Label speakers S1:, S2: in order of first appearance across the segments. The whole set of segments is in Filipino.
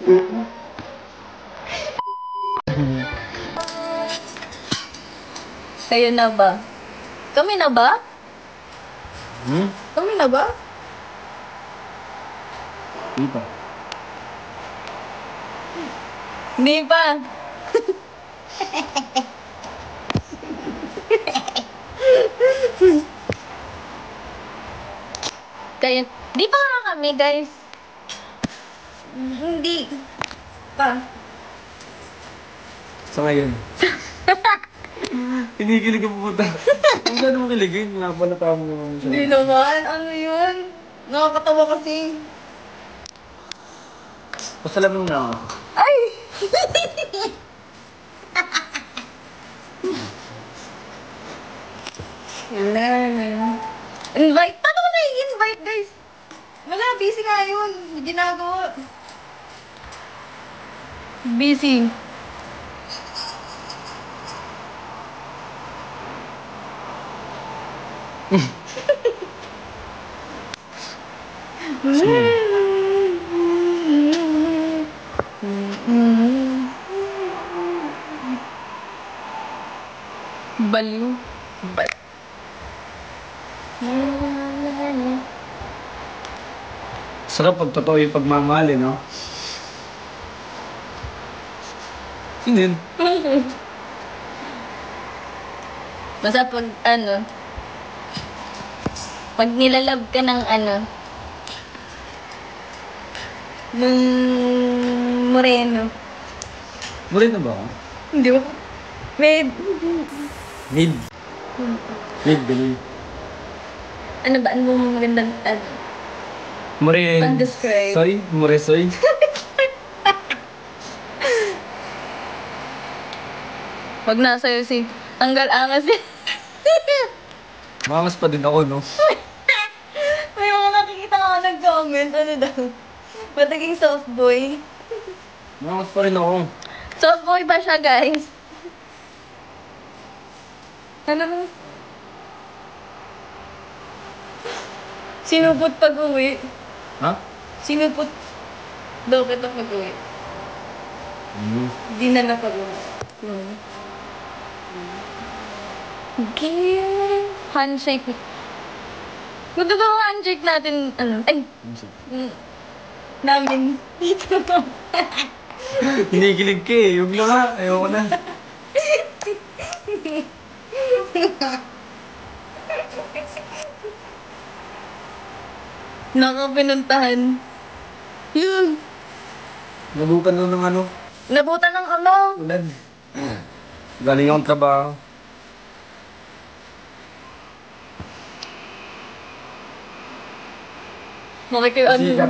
S1: Kayo na ba? Kami na ba? Kami na ba?
S2: Hindi pa.
S1: Hindi pa. Kayo, di pa nga kami, guys. Hindi. Pa.
S2: Sa ngayon. Kinikilig ang puta. Kung saan mo kiligin, napalata mo naman siya.
S1: Hindi naman. Ano yun? Nakakatawa kasi.
S2: Pasalamang na ako.
S1: Ay! Yan na. Invite? Paano ko na-invite, guys? Wala, busy nga yun. May ginagawa. Busy. Baliw.
S2: Sarap pag totoo yung pagmamahal eh, no? Sino yun?
S1: Basta pag pag nilalab ka ng ng moreno.
S2: Moreno ba ako?
S1: Hindi ba? Med.
S2: Mid. Mid, ganun.
S1: Ano ba? Ano mong magandang
S2: Moren.
S1: Pang-describe.
S2: Soy? Moresoy?
S1: Wag na sa'yo si tanggal angas eh.
S2: Mangas pa din ako, no?
S1: May mga nakikita ka nag-comment. Ano daw? Ba't naging soft boy?
S2: Mangas pa rin ako.
S1: Soft boy ba siya, guys? Ano? Sinupot pag-uwi.
S2: Ha?
S1: Sinupot daw kita pag-uwi. Hindi na napag-uwi. Okay. Handshake. Kung totoo handshake natin, namin dito.
S2: Kinikilig ka eh. Huwag lang ha. Ayoko na.
S1: Nakapinuntahan. Yun.
S2: Nabutan lang ng ano.
S1: Nabutan ng ano.
S2: Ulan. Galing akong trabaho.
S1: Makikiano.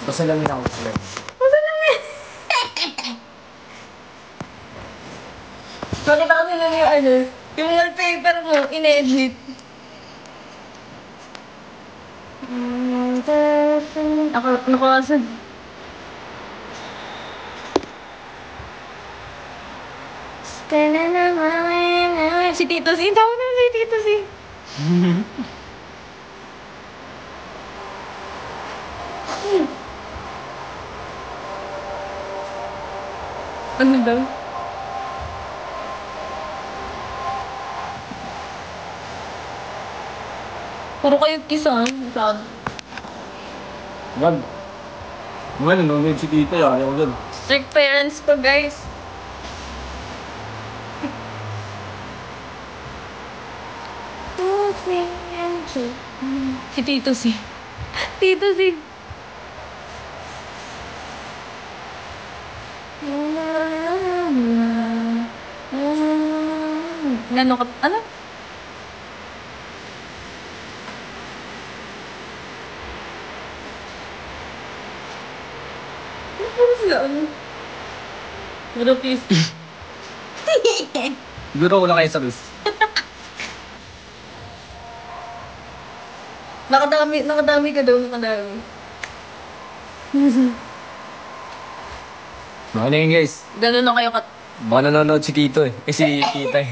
S2: Basta lang ako sila.
S1: Nakita ko nila yung yung wallpaper mo, in-edit. Ako kasi. Si Tito C. Tawag na si Tito C. Ano daw? Puro kayo kisan. Saan?
S2: Wag. Mga nanonood si tita yun. Ayaw ko dun.
S1: Strict parents to, guys. Si Tito C. Tito C. Ano ka? Ano? Ano sila? Ano? Rupis.
S2: Siguro wala kayo sa bus.
S1: Nakadami ka daw, nakadami.
S2: Baka na yun guys.
S1: Ganun na kayo kat...
S2: Baka nanonood si tito eh. Eh si tita eh.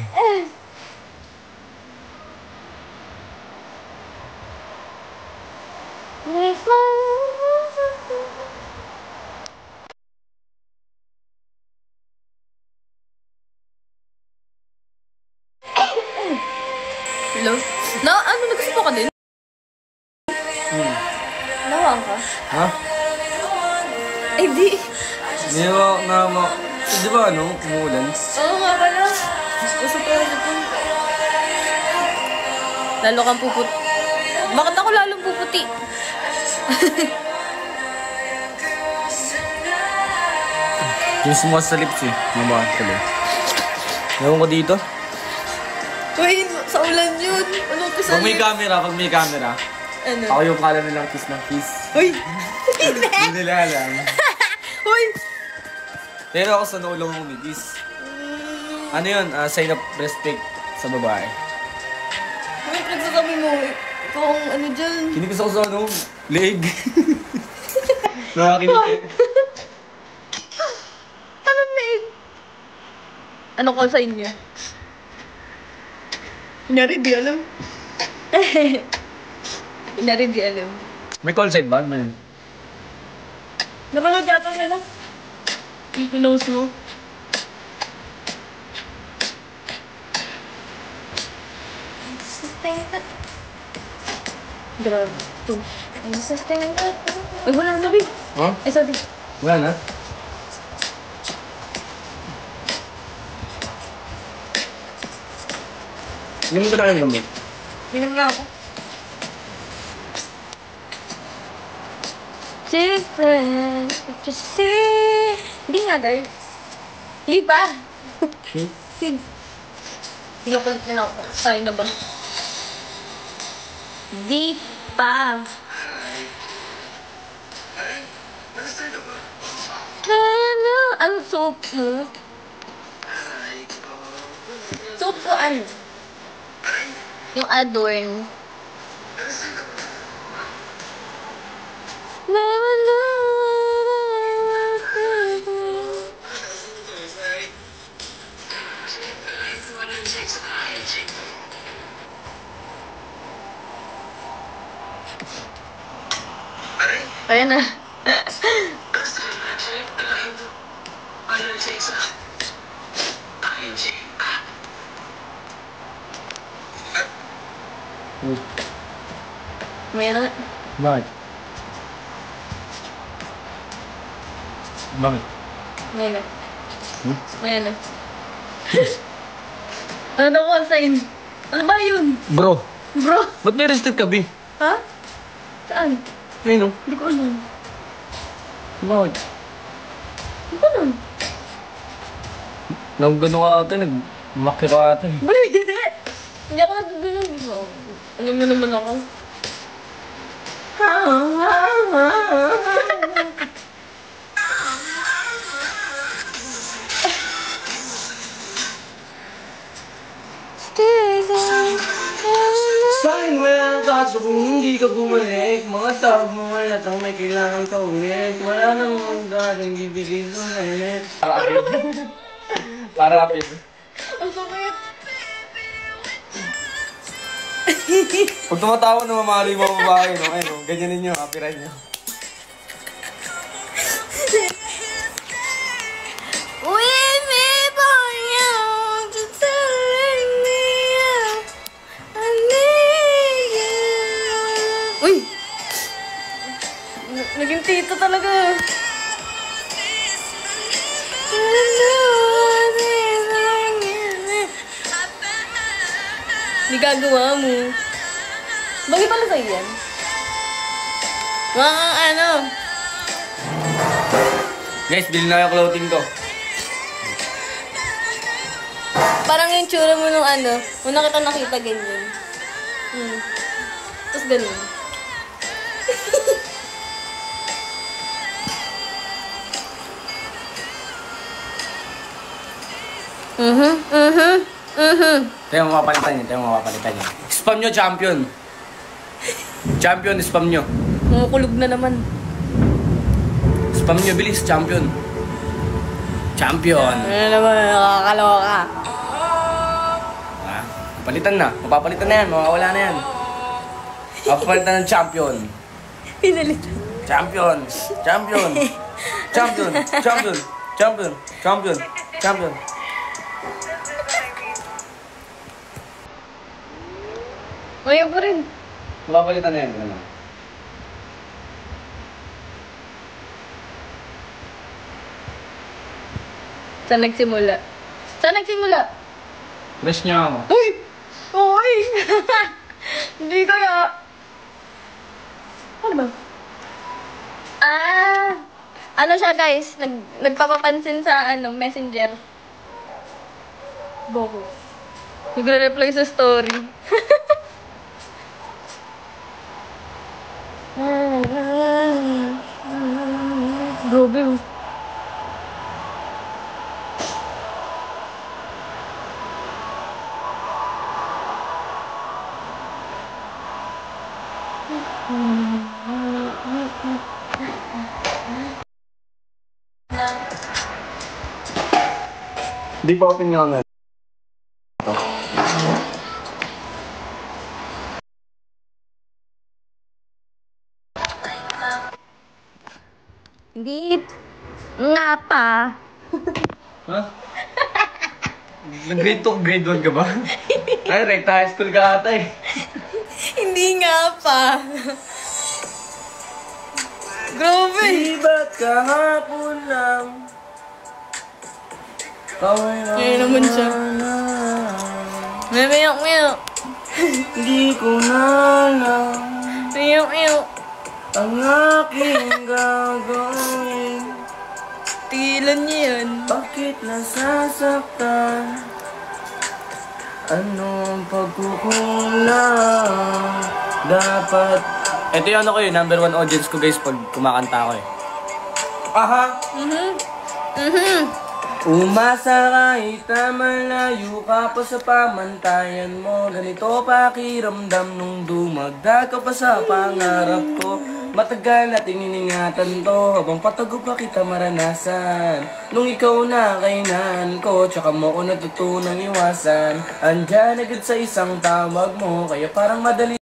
S1: Nawang ka?
S2: Ha?
S1: Eh di.
S2: Niwa na mo. Di ba ano? Umuulan?
S1: Oo nga pala. Usap ko na po. Lalo kang puputi. Bakit ako lalong puputi?
S2: Yung sumuha sa lips eh. Mamahan ko lang. Ewan ko dito.
S1: Uy, sa ulan yun. Anong kasali?
S2: Pag may camera.
S1: Ano?
S2: Ako yung kala nilang kiss ng kiss.
S1: Uy!
S2: Hindi nila alam.
S1: Uy!
S2: Pero ako sa naulong humigis. Ano yun? Sign of respect sa babae.
S1: May pinagsasabi mo. Ikaw ang ano dyan.
S2: Kinigas ako sa ano? Leg. Nakakinig.
S1: Ano na eh? Ano ko sa inyo? Kunyari, di alam. Kunyari, di alam.
S2: May call sign ba? Man.
S1: Napanood yata nila. Yung pinost mo. Grabe. Ito. Uy, wala na, babe.
S2: Huh?
S1: Ay, sorry.
S2: Wala na. Hindi mo ba tayo gamit?
S1: Minum nga ako. Different, if you see. Hindi nga, guys. Hindi pa. Hindi ko pa tinawag. Sayang na ba? Di pa. Hello. Ano soap mo? Soap ko ano? Yung adorn. Ayan na. Ayan na.
S2: Bakit? Bakit?
S1: Ayan na. Ayan na. Ano ko sign? Ano ba yun?
S2: Bro,
S1: Bro?
S2: ba't may rested ka, Bi?
S1: Ha? Saan?
S2: Ayun o.
S1: Hindi ko alam.
S2: Bakit?
S1: Hindi ko alam.
S2: Nagano ka ata, nagmaki ka ata eh.
S1: Hindi ako nagbibilang. Alam mo naman ako.
S2: Sa'kin wala kaso kung hindi ka bumalik. Mga tawag mo lahat ang may kailangan ka ulit. Wala namang dating bibigay sa ulit. Parapin.
S1: Ang sakit.
S2: Pag tumatawa na mamali mo ang babae, no? Ayun, no? Ganyan ninyo, copyright nyo.
S1: With me for you, just telling me I need you. Uy! Naging tito talaga. Hindi gagawa mo. Bagay pala sa'yo yan. Mga ano?
S2: Guys, bilhin na yung clothing ko.
S1: Parang yung tsura mo nung ano, una kita nakita ganyan. Tapos ganun.
S2: Tayo mapapalitan niya. Spam nyo, champion. Champion, spam nyo.
S1: Kumukulog na naman.
S2: Spam nyo, bilis, champion. Champion.
S1: Ano naman, nakakaloka.
S2: Mapapalitan na yan, mawawala na yan. Mapapalitan ng champion.
S1: Pinalitan.
S2: Champion. Champion. Champion. Champion. Champion. Champion. Champion.
S1: Ayaw pa rin.
S2: Mapapalitan na yan. Ano?
S1: Saan nagsimula? Saan nagsimula?
S2: Crush niya ako.
S1: Uy! Uy! Hindi kaya. Ano ba? Ano siya guys? Nagpapapansin sa messenger. Boko. Nagre-reply sa story. Grabe.
S2: Di pa open nga nga.
S1: Hindi nga pa.
S2: Ha? Nag-grade 2, grade 1 ka ba? Ay, recta high school ka ata eh.
S1: Hindi nga pa. Grabe.
S2: Di ba't kahapon lang?
S1: Ngayon naman siya. Mayok.
S2: Di ko na alam
S1: Mayok.
S2: ang aking gagawin.
S1: Tigilan niya yan.
S2: Bakit nasasaktan? Anong pagkukulang? Dapat... Ito yung ano ko yun, number 1 audience ko guys pag kumakanta ko eh. Aha! Umasa kahit na malayo ka pa sa pamantayan mo. Ganito pakiramdam nung dumagdag ka pa sa pangarap ko. Matagal natin iningatan to habang patago pa kita maranasan. Nung ikaw na kainan ko, tsaka mo ko natutunang iwasan. Andyan agad sa isang tawag mo, kaya parang madali